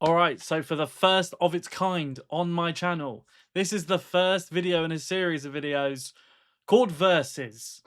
Alright, so for the first of its kind on my channel, this is the first video in a series of videos called Versus.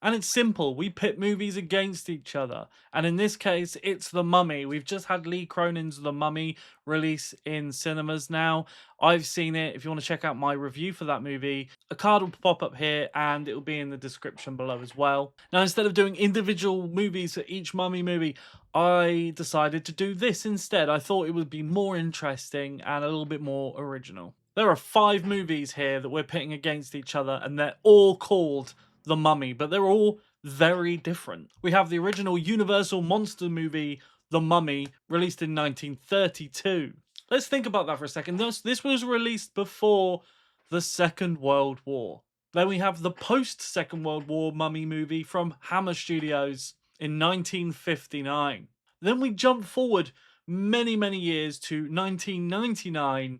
And it's simple, we pit movies against each other. And in this case, it's The Mummy. We've just had Lee Cronin's The Mummy release in cinemas now. I've seen it. If you want to check out my review for that movie, a card will pop up here and it will be in the description below as well. Now, instead of doing individual movies for each Mummy movie, I decided to do this instead. I thought it would be more interesting and a little bit more original. There are 5 movies here that we're pitting against each other, and they're all called The Mummy, but they're all very different. We have the original Universal monster movie, The Mummy, released in 1932. Let's think about that for a second. This was released before the Second World War. Then we have the post-Second World War Mummy movie from Hammer Studios in 1959. Then we jump forward many, many years to 1999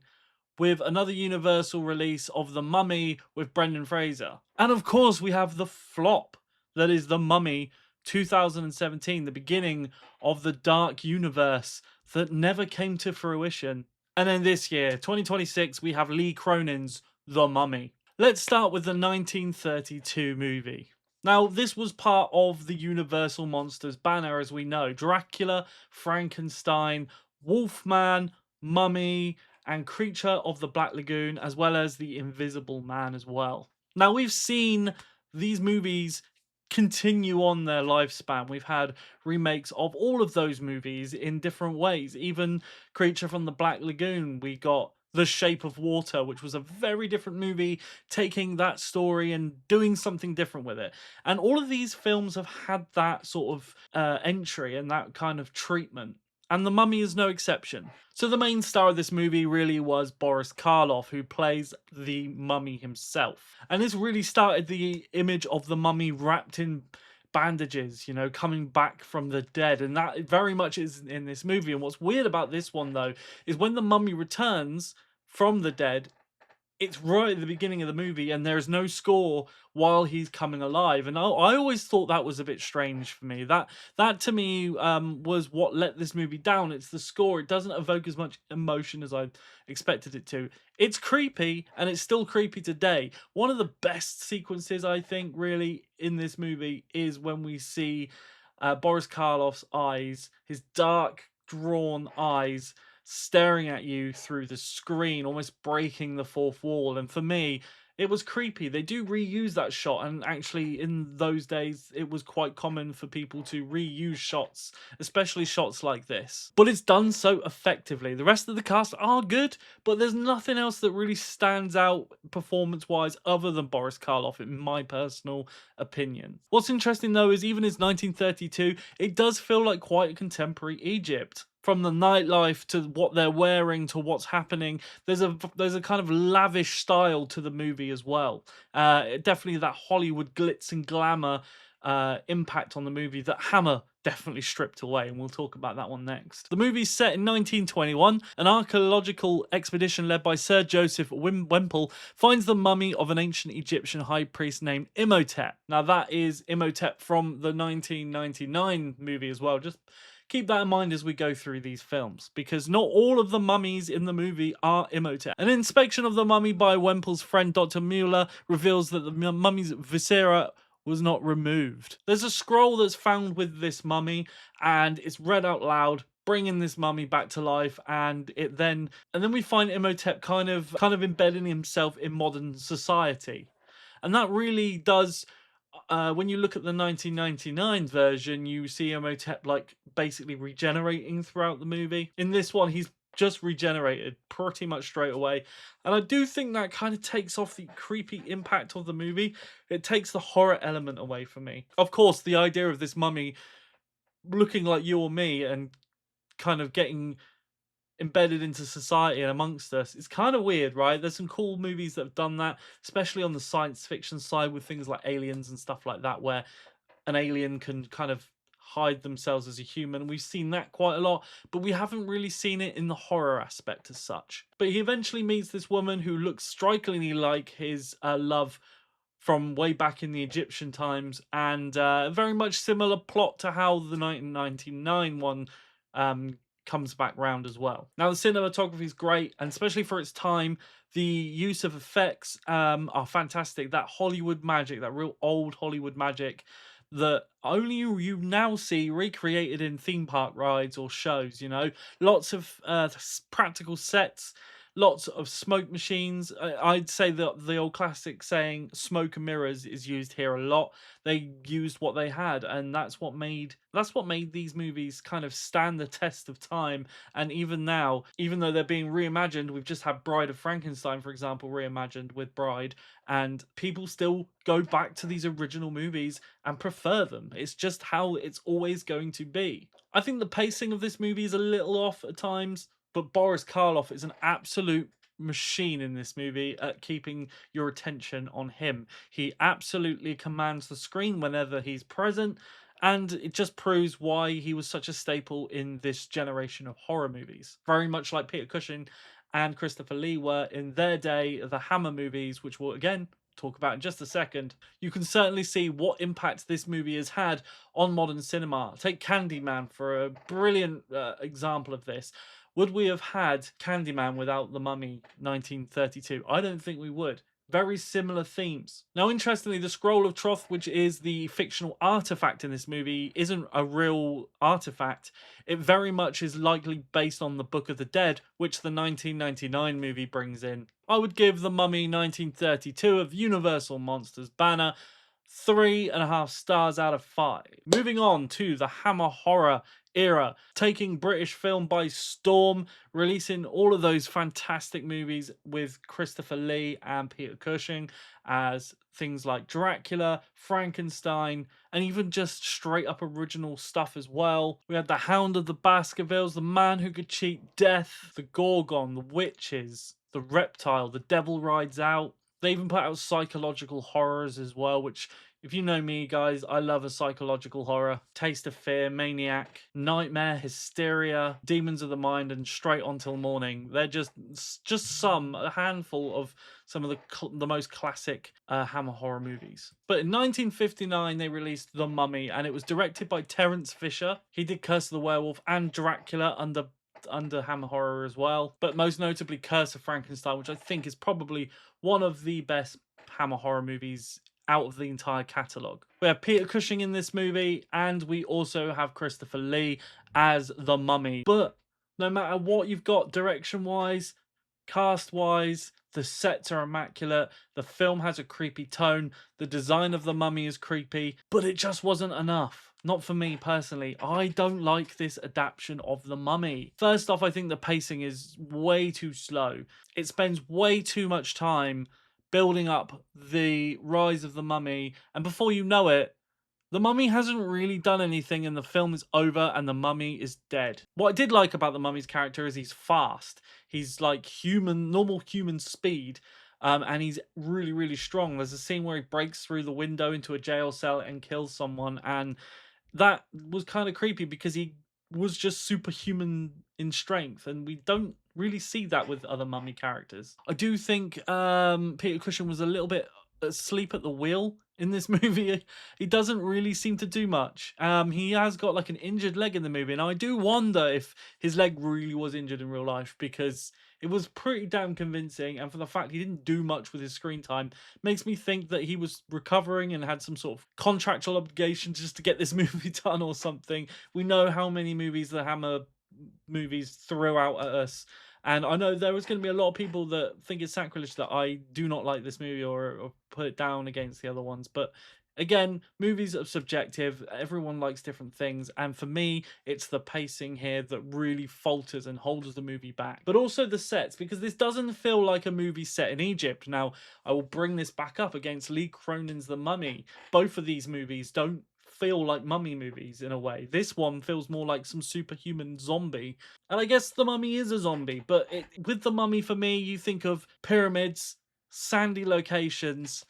with another Universal release of The Mummy with Brendan Fraser. And of course, we have the flop that is The Mummy 2017, the beginning of the dark universe that never came to fruition. And then this year, 2026, we have Lee Cronin's The Mummy. Let's start with the 1932 movie. Now, this was part of the Universal Monsters banner, as we know. Dracula, Frankenstein, Wolfman, Mummy, and Creature of the Black Lagoon, as well as the Invisible Man as well. Now, we've seen these movies continue on their lifespan. We've had remakes of all of those movies in different ways. Even Creature from the Black Lagoon, we got The Shape of Water, which was a very different movie, taking that story and doing something different with it. And all of these films have had that sort of entry and that kind of treatment. And The Mummy is no exception. So the main star of this movie really was Boris Karloff, who plays the mummy himself. And this really started the image of the mummy wrapped in bandages, you know, coming back from the dead. And that very much is in this movie. And what's weird about this one, though, is when the mummy returns from the dead, it's right at the beginning of the movie and there's no score while he's coming alive, and I always thought that was a bit strange for me. That to me was what let this movie down. It's the score. It doesn't evoke as much emotion as I expected it to. It's creepy, and it's still creepy today. One of the best sequences, I think, really in this movie is when we see Boris Karloff's eyes, his dark drawn eyes staring at you through the screen, almost breaking the fourth wall. And for me, it was creepy. They do reuse that shot, and actually in those days it was quite common for people to reuse shots, especially shots like this. But it's done so effectively. The rest of the cast are good, but there's nothing else that really stands out performance-wise other than Boris Karloff, in my personal opinion. What's interesting though is even as 1932, it does feel like quite a contemporary Egypt. From the nightlife to what they're wearing to what's happening, there's a kind of lavish style to the movie as well. Definitely that Hollywood glitz and glamour impact on the movie that Hammer definitely stripped away, and we'll talk about that one next. The movie's set in 1921. An archaeological expedition led by Sir Joseph Wemple finds the mummy of an ancient Egyptian high priest named Imhotep. Now that is Imhotep from the 1999 movie as well. Just keep that in mind as we go through these films, because not all of the mummies in the movie are Imhotep. An inspection of the mummy by Wemple's friend Dr. Mueller reveals that the mummy's viscera was not removed. There's a scroll that's found with this mummy, and it's read out loud, bringing this mummy back to life, and then we find Imhotep kind of embedding himself in modern society. And that really does, when you look at the 1999 version, you see Imhotep like basically regenerating throughout the movie. In this one, he's just regenerated pretty much straight away, and I do think that kind of takes off the creepy impact of the movie. It takes the horror element away from me. Of course, the idea of this mummy looking like you or me and kind of getting embedded into society and amongst us, it's kind of weird, right? There's some cool movies that have done that, especially on the science fiction side with things like Aliens and stuff like that, where an alien can kind of hide themselves as a human. We've seen that quite a lot, but we haven't really seen it in the horror aspect as such. But he eventually meets this woman who looks strikingly like his love from way back in the Egyptian times, and very much similar plot to how the 1999 one comes back round as well. Now, the cinematography is great, and especially for its time, the use of effects are fantastic. That Hollywood magic, that real old Hollywood magic that only you now see recreated in theme park rides or shows, you know. Lots of practical sets, lots of smoke machines. I'd say that the old classic saying "smoke and mirrors" is used here a lot. They used what they had, and that's what made these movies kind of stand the test of time. And even now, even though they're being reimagined, we've just had Bride of Frankenstein, for example, reimagined with Bride, and people still go back to these original movies and prefer them. It's just how it's always going to be. I think the pacing of this movie is a little off at times, but Boris Karloff is an absolute machine in this movie at keeping your attention on him. He absolutely commands the screen whenever he's present, and it just proves why he was such a staple in this generation of horror movies. Very much like Peter Cushing and Christopher Lee were in their day, the Hammer movies, which we'll again talk about in just a second. You can certainly see what impact this movie has had on modern cinema. Take Candyman for a brilliant example of this. Would we have had Candyman without The Mummy 1932? I don't think we would. Very similar themes. Now, interestingly, the Scroll of Troth, which is the fictional artifact in this movie, isn't a real artifact. It very much is likely based on the Book of the Dead, which the 1999 movie brings in. I would give The Mummy 1932 of Universal Monsters banner 3.5 stars out of 5. Moving on to the Hammer horror era, taking British film by storm, releasing all of those fantastic movies with Christopher Lee and Peter Cushing as things like Dracula, Frankenstein, and even just straight up original stuff as well. We had The Hound of the Baskervilles, The Man Who Could Cheat Death, The Gorgon, The Witches, The Reptile, The Devil Rides Out. They even put out psychological horrors as well, which, if you know me, guys, I love a psychological horror. Taste of Fear, Maniac, Nightmare, Hysteria, Demons of the Mind, and Straight On Till Morning. They're just a handful of some of the most classic Hammer horror movies. But in 1959, they released The Mummy, and it was directed by Terence Fisher. He did Curse of the Werewolf and Dracula under Hammer horror as well, but most notably Curse of Frankenstein, which I think is probably one of the best Hammer horror movies out of the entire catalogue. We have Peter Cushing in this movie, and we also have Christopher Lee as the Mummy. But no matter what you've got direction-wise, cast-wise, the sets are immaculate, the film has a creepy tone, the design of the mummy is creepy, but it just wasn't enough. Not for me personally. I don't like this adaptation of The Mummy. First off, I think the pacing is way too slow. It spends way too much time building up the rise of the mummy, and before you know it, the mummy hasn't really done anything and the film is over and the mummy is dead. What I did like about the mummy's character is he's fast. He's like normal human speed. And he's really, really strong. There's a scene where he breaks through the window into a jail cell and kills someone, and that was kind of creepy because he was just superhuman in strength, and we don't really see that with other mummy characters. I do think Peter Cushing was a little bit asleep at the wheel in this movie. He doesn't really seem to do much. He has got like an injured leg in the movie, and I do wonder if his leg really was injured in real life, because it was pretty damn convincing, and for the fact he didn't do much with his screen time makes me think that he was recovering and had some sort of contractual obligation just to get this movie done or something. We know how many movies the Hammer movies throw out at us, and I know there was going to be a lot of people that think it's sacrilege that I do not like this movie or put it down against the other ones, but again, movies are subjective. Everyone likes different things. And for me, it's the pacing here that really falters and holds the movie back. But also the sets, because this doesn't feel like a movie set in Egypt. Now, I will bring this back up against Lee Cronin's The Mummy. Both of these movies don't feel like mummy movies in a way. This one feels more like some superhuman zombie. And I guess The Mummy is a zombie. But with The Mummy, for me, you think of pyramids, sandy locations,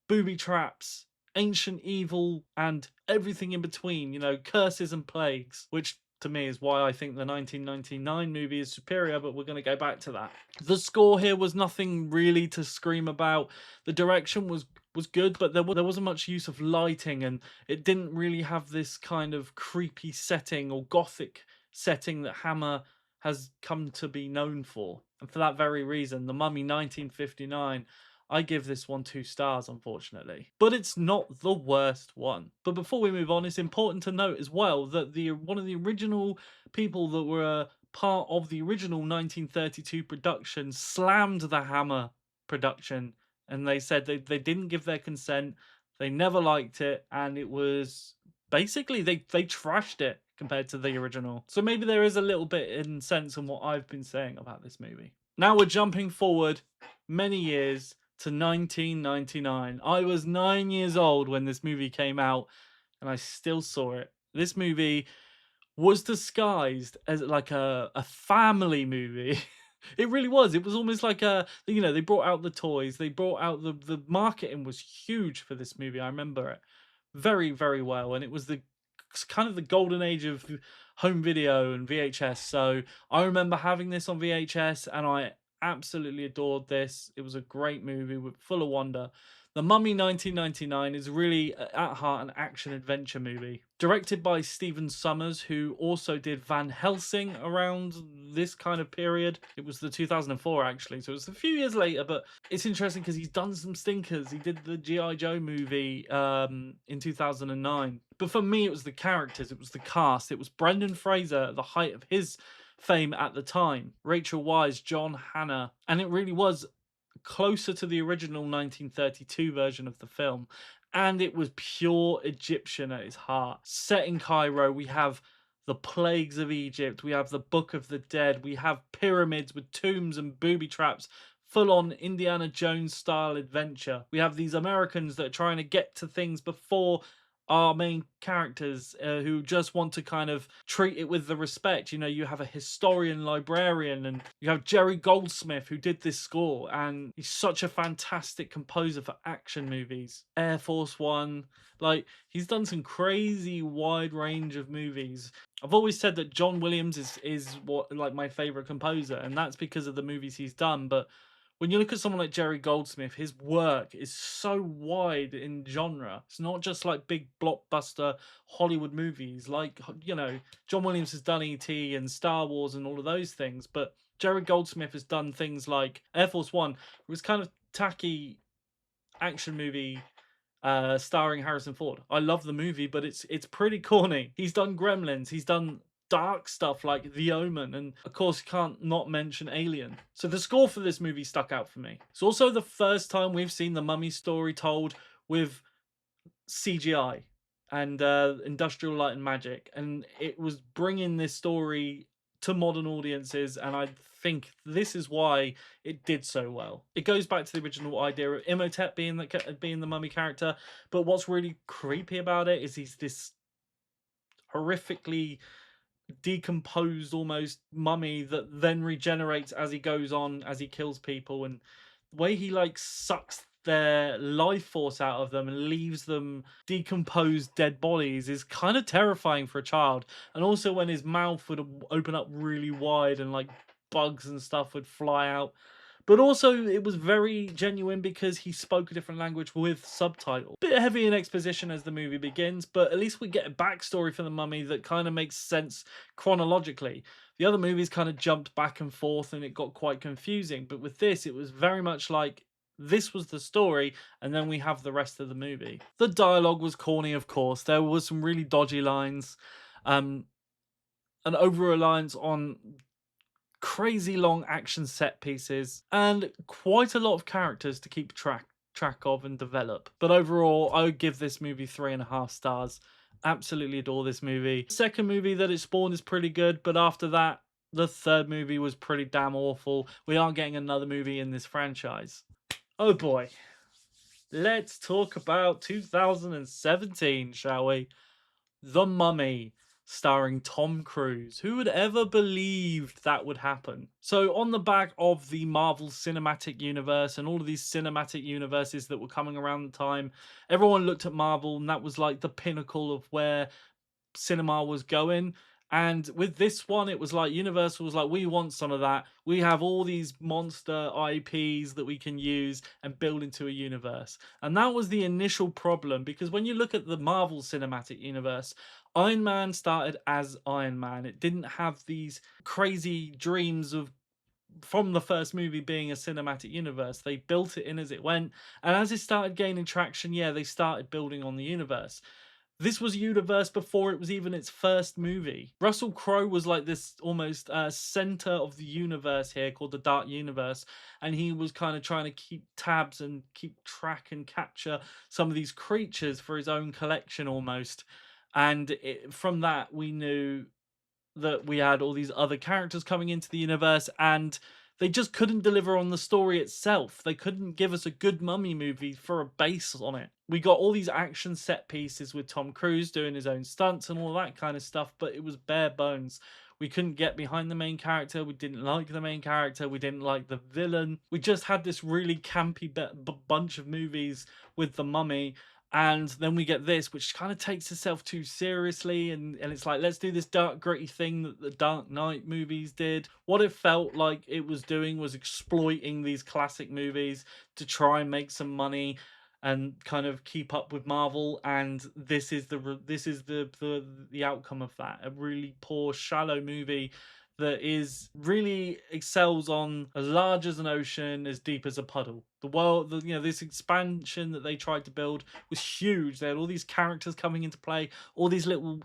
booby traps, ancient evil, and everything in between, you know, curses and plagues, which to me is why I think the 1999 movie is superior, but we're going to go back to that. The score here was nothing really to scream about. The direction was good, but there wasn't much use of lighting, and it didn't really have this kind of creepy setting or gothic setting that Hammer has come to be known for. And for that very reason, The Mummy 1959, I give this one 2 stars, unfortunately. But it's not the worst one. But before we move on, it's important to note as well that one of the original people that were part of the original 1932 production slammed the Hammer production, and they said they didn't give their consent, they never liked it, and it was basically they trashed it compared to the original. So maybe there is a little bit in sense in what I've been saying about this movie. Now we're jumping forward many years to 1999. I was 9 years old when this movie came out, and I still saw it. This movie was disguised as like a family movie. It really was. It was almost like they brought out the toys, they brought out the marketing was huge for this movie. I remember it very, very well, and it was the kind of the golden age of home video and VHS. So I remember having this on VHS, and I absolutely adored this. It was a great movie full of wonder. The Mummy 1999 is really at heart an action adventure movie. Directed by Stephen Sommers, who also did Van Helsing around this kind of period. It was the 2004 actually, so it was a few years later, but it's interesting because he's done some stinkers. He did the G.I. Joe movie in 2009. But for me, it was the characters, it was the cast. It was Brendan Fraser at the height of his fame at the time, Rachel Weisz, John Hannah, and it really was closer to the original 1932 version of the film, and it was pure Egyptian at its heart. Set in Cairo, we have the plagues of Egypt, we have the Book of the Dead, we have pyramids with tombs and booby traps, full-on Indiana Jones style adventure. We have these Americans that are trying to get to things before our main characters, who just want to kind of treat it with the respect. You know, you have a historian, librarian, and you have Jerry Goldsmith, who did this score, and he's such a fantastic composer for action movies. Air Force One, like, he's done some crazy wide range of movies. I've always said that John Williams is what, like, my favorite composer, and that's because of the movies he's done. But when you look at someone like Jerry Goldsmith, his work is so wide in genre. It's not just like big blockbuster Hollywood movies. Like, you know, John Williams has done E.T. and Star Wars and all of those things, but Jerry Goldsmith has done things like Air Force One. It was kind of tacky action movie starring Harrison Ford. I love the movie, but it's pretty corny. He's done Gremlins. He's done dark stuff like The Omen, and of course you can't not mention Alien. So the score for this movie stuck out for me. It's also the first time we've seen the Mummy story told with CGI and industrial light and magic, and it was bringing this story to modern audiences, and I think this is why it did so well. It goes back to the original idea of Imhotep being the mummy character, but what's really creepy about it is he's this horrifically decomposed almost mummy that then regenerates as he goes on, as he kills people, and the way he like sucks their life force out of them and leaves them decomposed dead bodies is kind of terrifying for a child. And also when his mouth would open up really wide and like bugs and stuff would fly out. But also, it was very genuine because he spoke a different language with subtitles. Bit heavy in exposition as the movie begins, but at least we get a backstory for the mummy that kind of makes sense chronologically. The other movies kind of jumped back and forth and it got quite confusing, but with this, it was very much like this was the story, and then we have the rest of the movie. The dialogue was corny, of course. There was some really dodgy lines, an over-reliance on crazy long action set pieces, and quite a lot of characters to keep track of and develop. But overall, I would give this movie 3.5 stars. Absolutely adore this movie. The second movie that it spawned is pretty good, but after that, the third movie was pretty damn awful. We aren't getting another movie in this franchise. Oh boy. Let's talk about 2017, shall we? The Mummy, starring Tom Cruise. Who would ever believed that would happen? So on the back of the Marvel Cinematic Universe and all of these cinematic universes that were coming around the time, everyone looked at Marvel and that was like the pinnacle of where cinema was going. And with this one, it was like Universal was like, we want some of that. We have all these monster IPs that we can use and build into a universe. And that was the initial problem, because when you look at the Marvel Cinematic Universe, Iron Man started as Iron Man. It didn't have these crazy dreams of from the first movie being a cinematic universe. They built it in as it went. And as it started gaining traction, yeah, they started building on the universe. This was universe before it was even its first movie. Russell Crowe was like this almost center of the universe here, called the Dark Universe, and he was kind of trying to keep tabs and keep track and capture some of these creatures for his own collection almost. And from that, we knew that we had all these other characters coming into the universe, and they just couldn't deliver on the story itself. They couldn't give us a good Mummy movie for a base on it. We got all these action set pieces with Tom Cruise doing his own stunts and all that kind of stuff, but it was bare bones. We couldn't get behind the main character. We didn't like the main character. We didn't like the villain. We just had this really campy bunch of movies with the Mummy. And then we get this, which kind of takes itself too seriously, and it's like, let's do this dark, gritty thing that the Dark Knight movies did. What it felt like it was doing was exploiting these classic movies to try and make some money and kind of keep up with Marvel. And this is the outcome of that. A really poor, shallow movie that is really excels on as large as an ocean, as deep as a puddle. The world, this expansion that they tried to build was huge. They had all these characters coming into play, all these little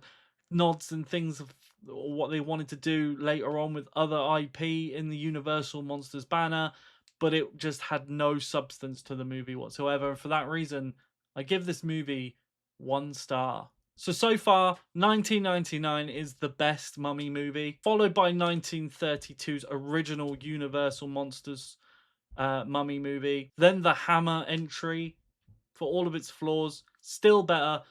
nods and things of what they wanted to do later on with other IP in the Universal Monsters banner, but it just had no substance to the movie whatsoever. And for that reason, I give this movie 1 star. So far, 1999 is the best Mummy movie, followed by 1932's original Universal Monsters Mummy movie. Then the Hammer entry, for all of its flaws, still better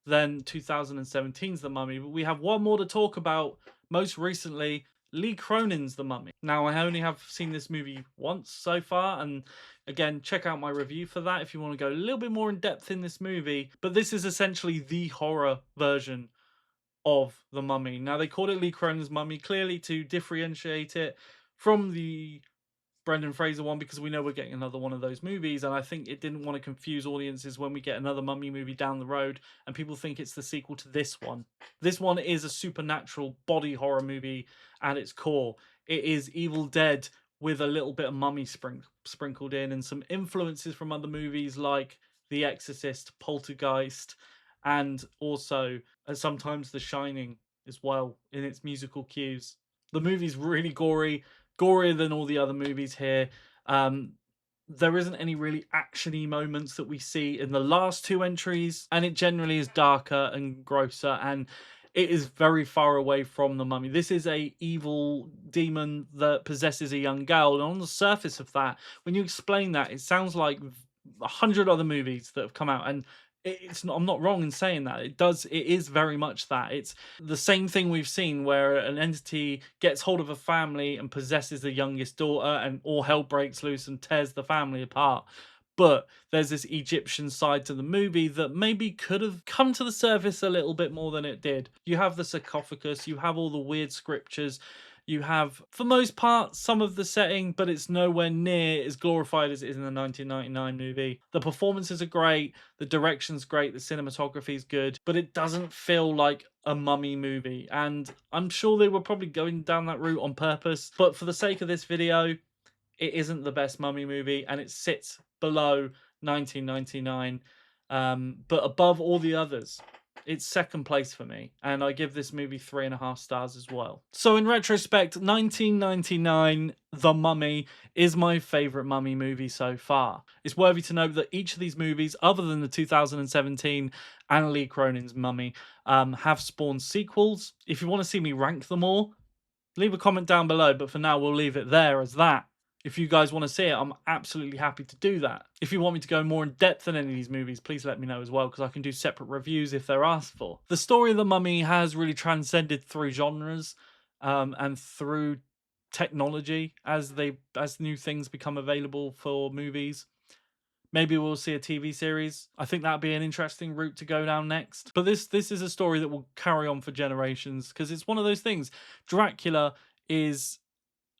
than 2017's The Mummy. But we have one more to talk about. Most recently, Lee Cronin's The Mummy. Now, I only have seen this movie once so far, and again, check out my review for that if you want to go a little bit more in depth in this movie. But this is essentially the horror version of The Mummy. Now, they called it Lee Cronin's Mummy, clearly to differentiate it from the Brendan Fraser one, because we know we're getting another one of those movies, and I think it didn't want to confuse audiences when we get another Mummy movie down the road and people think it's the sequel to this one. This one is a supernatural body horror movie at its core. It is Evil Dead with a little bit of Mummy sprinkled in, and some influences from other movies like The Exorcist, Poltergeist, and also sometimes The Shining as well in its musical cues. The movie's really gory, gorier than all the other movies here. There isn't any really actiony moments that we see in the last two entries, and it generally is darker and grosser, and it is very far away from the Mummy. This is a evil demon that possesses a young girl, and on the surface of that, when you explain that, it sounds like 100 other movies that have come out, and it's not, I'm not wrong in saying that. It is very much that. It's the same thing we've seen where an entity gets hold of a family and possesses the youngest daughter, and all hell breaks loose and tears the family apart. But there's this Egyptian side to the movie that maybe could have come to the surface a little bit more than it did. You have the sarcophagus, you have all the weird scriptures, you have, for most part, some of the setting, but it's nowhere near as glorified as it is in the 1999 movie. The performances are great, the direction's great, the cinematography is good, but it doesn't feel like a Mummy movie. And I'm sure they were probably going down that route on purpose, but for the sake of this video, it isn't the best Mummy movie, and it sits below 1999, but above all the others. It's second place for me, and I give this movie 3.5 stars as well. So in retrospect, 1999, The Mummy is my favourite Mummy movie so far. It's worthy to note that each of these movies, other than the 2017 and Lee Cronin's Mummy, have spawned sequels. If you want to see me rank them all, leave a comment down below, but for now we'll leave it there as that. If you guys want to see it, I'm absolutely happy to do that. If you want me to go more in depth in any of these movies, please let me know as well, because I can do separate reviews if they're asked for. The story of The Mummy has really transcended through genres and through technology as new things become available for movies. Maybe we'll see a TV series. I think that'd be an interesting route to go down next. But this is a story that will carry on for generations because it's one of those things. Dracula is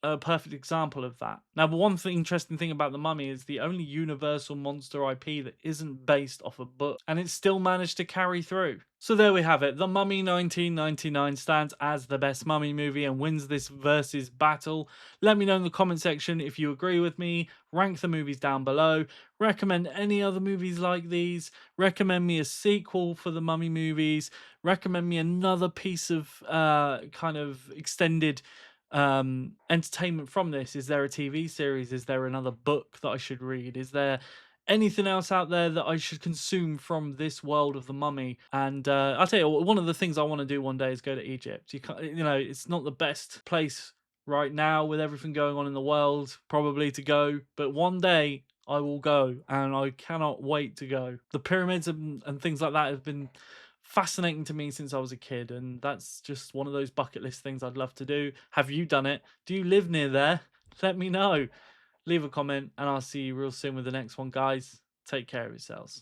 a perfect example of that. Now, one interesting thing about The Mummy is the only Universal monster IP that isn't based off a book, and it still managed to carry through. So there we have it. The Mummy 1999 stands as the best mummy movie and wins this versus battle. Let me know in the comment section if you agree with me. Rank the movies down below. Recommend any other movies like these. Recommend me a sequel for the Mummy movies. Recommend me another piece of kind of extended entertainment from this. Is there a TV series? Is there another book that I should read? Is there anything else out there that I should consume from this world of the Mummy? And I'll tell you, one of the things I want to do one day is go to Egypt. You can't, you know, it's not the best place right now with everything going on in the world, probably to go, but one day I will go, and I cannot wait to go. The pyramids and things like that have been fascinating to me since I was a kid, and that's just one of those bucket list things I'd love to do. Have you done it? Do you live near there? Let me know. Leave a comment, and I'll see you real soon with the next one, guys. Take care of yourselves.